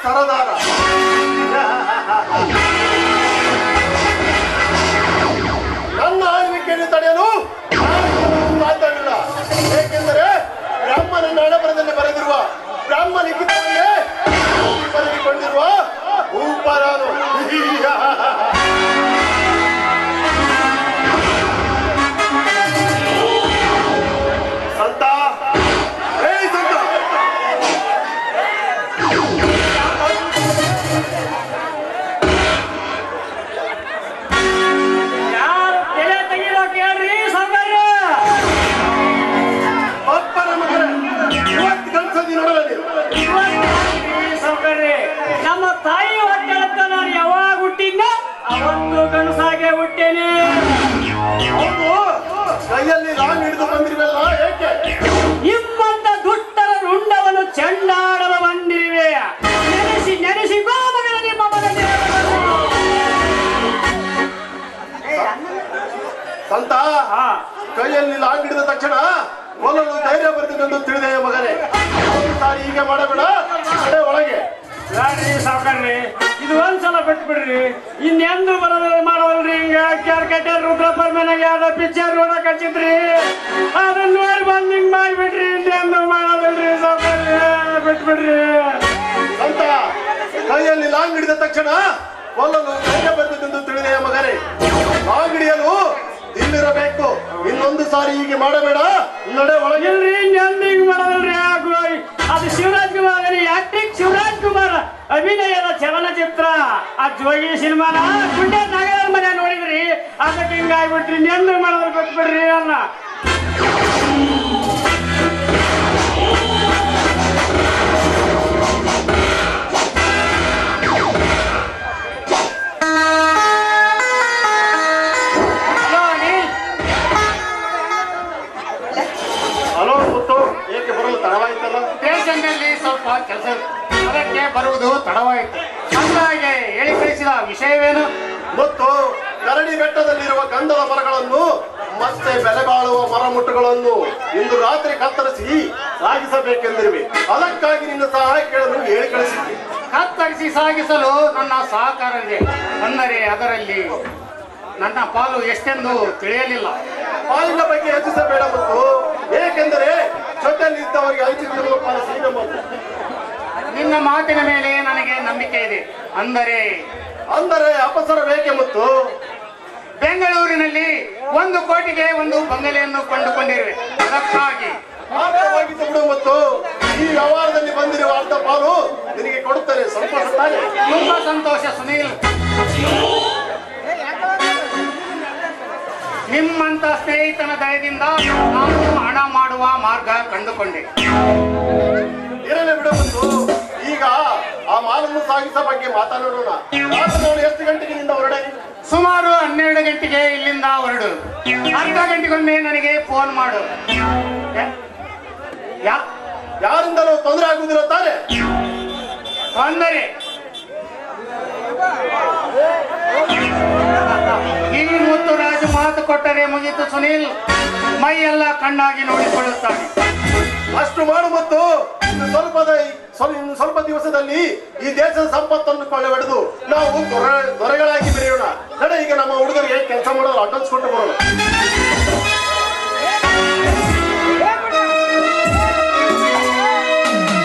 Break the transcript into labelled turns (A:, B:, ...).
A: ಸರದಾರ. ನನ್ನ ಆಳ್ವಿಕೆಯನ್ನು ತಡೆಯಲು ಸಾಧ್ಯವಿಲ್ಲ. ಏಕೆಂದರೆ ಬ್ರಾಹ್ಮಣನ ಹಣಬರದಲ್ಲಿ ಬರೆದಿರುವ ಬ್ರಾಹ್ಮ ಲಿಖಿತಕ್ಕೆ ಬರೆದುಕೊಂಡಿರುವ ಉಪರಾನು. ಸಂತ ಸಂತ
B: ನಮ್ಮ ತಾಯಿ ಹೊಟ್ಟೆಳತ್ತ ನಾನು ಯಾವಾಗ ಹುಟ್ಟಿನ ಅವತ್ತು ಗಣಸಾಗೆ ಹುಟ್ಟೇನೆ.
A: ಕೈಯಲ್ಲಿ ನಾನು ಹಿಡಿದು ಬಂದಿರುವಲ್ಲ, ಏಕೆ?
B: ನಿಮ್ಮಂತ ದುಷ್ಟರ ರುಂಡವನ್ನು ಚೆಂಡಾಡಲು ಬಂದಿರುವೆ. ನೆನೆಸಿ ನೆನೆಸಿ ಗೋಮಗನ ನಿಮ್ಮ ಮಗನೇ.
A: ಸಂತ ಕೈಯಲ್ಲಿ ಲಾಂಗ್ ಹಿಡಿದ ತಕ್ಷಣ ಒಲ್ಲಲು ಧೈರ್ಯ ಬರ್ತಿದ್ದೆಂದು ತಿಳಿದೆಯ ಮಗನೇ. ಹೀಗೆ ಮಾಡಬೇಡ, ಒಳಗೆ
B: ಸಾವುಕಾರ್ರಿ. ಇದು ಒಂದ್ಸಲ ಬಿಟ್ಬಿಡ್ರಿ, ಇನ್ನೆಂದು ಬರೋದು ಮಾಡವಲ್ರಿ. ಹಿಂಗ ಕ್ಯಾರ್ಕಟ್ಟೆ ರುದ್ರಪ್ಪರ ಮನೆಗೆ ಯಾವ್ದೋ ಪಿಕ್ಚರ್ ನೋಡಕ್ ಹಚ್ಚಿದ್ರಿ, ಅದನ್ನ ನೋಡಿ ಬಂದ್ ಹಿಂಗ್ ಮಾಡ್ಬಿಡ್ರಿ. ಇನ್ನೆಂದು ಮಾಡೋದಲ್ರಿ ಸಾವುಕಾರ್ರಿ, ಬಿಟ್ಬಿಡ್ರಿ.
A: ಅಂತ ಕೈಯಲ್ಲಿ ಲಾಂಗ್ ಹಿಡಿದ ತಕ್ಷಣ ಒಲ್ಲಲು ಧೈರ್ಯ ಬರ್ತಿದ್ದೆಂದು ತಿಳಿದೆಯ ಮಗನೇ. ಲಾಂಗ್ ಹಿಡಿಯಲು ಇಲ್ಲಿರಬೇಕು. ಇನ್ನೊಂದು ಸಾರಿ ಹೀಗೆ ಮಾಡಬೇಡ, ನಡೆ ಒಳಗೆ.
B: ಇನ್ನೆಂದು ಹಿಂಗ್ ಮಾಡೋದಲ್ರಿ. ಅದು ಶಿವರಾಜ್ ಕುಮಾರ್ ಆಕ್ಟಿಂಗ್, ಶಿವರಾಜ್ ಕುಮಾರ್ ಅಭಿನಯದ ಚಲನಚಿತ್ರ. ಆ ಜೋಗಿ ಸಿನಿಮಾನ ಗುಡ್ಡೆ ನಾಗರ ಮನೆ ನೋಡಿದ್ರಿ, ಅದಕ್ಕೆ ಹಿಂಗಾಗ್ಬಿಟ್ರಿ. ನೆಂದು ಮಾಡೋದ್ರ ಬಿಟ್ಬಿಡ್ರಿ ಅನ್ನ.
A: ಹಲೋ ಮುತ್ತು, ಏಕೆ ಬರಲು ತಡವಾಯ್ತಲ್ಲ?
C: ಸ್ಟೇಷನ್ನಲ್ಲಿ ಸ್ವಲ್ಪ ಕೆಲಸ, ಅದಕ್ಕೆ ಬರುವುದು ತಡವಾಯಿತು. ಅಂದಾಗೆ ಹೇಳಿ ಕಳಿಸಿದ ವಿಷಯವೇನು?
A: ಮತ್ತು ಕರಡಿ ಬೆಟ್ಟದಲ್ಲಿರುವ ಗಂಧದ ಮರಗಳನ್ನು ಮತ್ತೆ ಬೆಲೆ ಬಾಳುವ ಮರಮುಟ್ಟುಗಳನ್ನು ಇಂದು ರಾತ್ರಿ ಕತ್ತರಿಸಿ ಸಾಗಿಸಬೇಕೆಂದಿರುವೆ. ಅದಕ್ಕಾಗಿ ನಿನ್ನ ಸಹಾಯ ಕೇಳಲು ಹೇಳಿ ಕಳಿಸಿದ್ದೆ.
C: ಕತ್ತರಿಸಿ ಸಾಗಿಸಲು ನನ್ನ ಸಹಕಾರವಿದೆ, ಅಂದರೆ ಅದರಲ್ಲಿ ನನ್ನ ಪಾಲು ಎಷ್ಟೆಂದು ತಿಳಿಯಲಿಲ್ಲ.
A: ಪಾಲಿನ ಬಗ್ಗೆ ಯೋಚಿಸಬೇಡ ಮತ್ತು, ಏಕೆಂದರೆ ಜೊತೆಯಲ್ಲಿ ಇದ್ದವರಿಗೆ ಹಂಚಿಕೊಳ್ಳುವ ಪಾಲ ಶ್ರೀರಾಮನು.
C: ನಿನ್ನ ಮಾತಿನ ಮೇಲೆ ನನಗೆ ನಂಬಿಕೆ ಇದೆ.
A: ಅಂದರೆ ಅಪಸರ ಬೇಕೆ ಮತ್ತು?
C: ಬೆಂಗಳೂರಿನಲ್ಲಿ 1 ಕೋಟಿಗೆ ಒಂದು ಬಂಗಲೆಯನ್ನು ಕೊಂಡುಕೊಂಡಿರುವೆ. ಅದಕ್ಕಾಗಿ
A: ಆರ್ಥವಾಗಿದ್ದು ಬಿಡು ಮತ್ತು, ಈ ವ್ಯವಹಾರದಲ್ಲಿ ಬಂದಿರುವ ಅರ್ಧ ಪಾಲು ನಿನಗೆ ಕೊಡುತ್ತೇನೆ. ಸಂತೋಷ ತಾನೆ?
C: ತುಂಬಾ ಸಂತೋಷ ಸುನೀಲ್. ನಿಮ್ಮಂತ ಸ್ನೇಹಿತನ ದಯದಿಂದ ನಾನು ಹಣ ಮಾಡುವ ಮಾರ್ಗ ಕಂಡುಕೊಂಡೆ.
A: ಇರಲಿ ಬಿಡು ಮತ್ತು, ಈಗ ಆ ಮಾಲನ್ನು ಸಾಗಿಸ ಬಗ್ಗೆ ಮಾತನಾಡೋಣ. ಎಷ್ಟು ಗಂಟೆಗೆ ನಿಂದ ಹೊರಡೆ?
C: ಸುಮಾರು 12 ಗಂಟೆಗೆ ಇಲ್ಲಿಂದ ಹೊರಡು. ಅರ್ಧ ಗಂಟೆಗೊಮ್ಮೆ ನನಗೆ ಫೋನ್ ಮಾಡು.
A: ಯಾರಿಂದಲೂ ತೊಂದರೆ ಆಗುವುದಿಲ್ಲ ತಾನೆ?
C: ತೊಂದರೆ ಈ ಮುತ್ತುರಾಜು ಮಾತು ಕೊಟ್ಟರೆ ಮುಗಿತು ಸುನೀಲ್. ಮೈ ಎಲ್ಲ ಕಣ್ಣಾಗಿ ನೋಡಿಕೊಳ್ಳುತ್ತಾನೆ.
A: ಅಷ್ಟು ಮಾಡು ಮತ್ತು, ಸ್ವಲ್ಪ ದಿವಸದಲ್ಲಿ ಈ ದೇಶದ ಸಂಪತ್ತನ್ನು ಕೊಳ್ಳೆಬಡಿದು ನಾವು ದೊರೆಗಳಾಗಿ ಬೆರೆಯೋಣ. ನಡೆ, ಈಗ ನಮ್ಮ ಹುಡುಗರಿಗೆ ಕೆಲಸ ಮಾಡೋದು ಅಡ್ವಾನ್ಸ್ ಕೊಟ್ಟು ಬರೋಣ.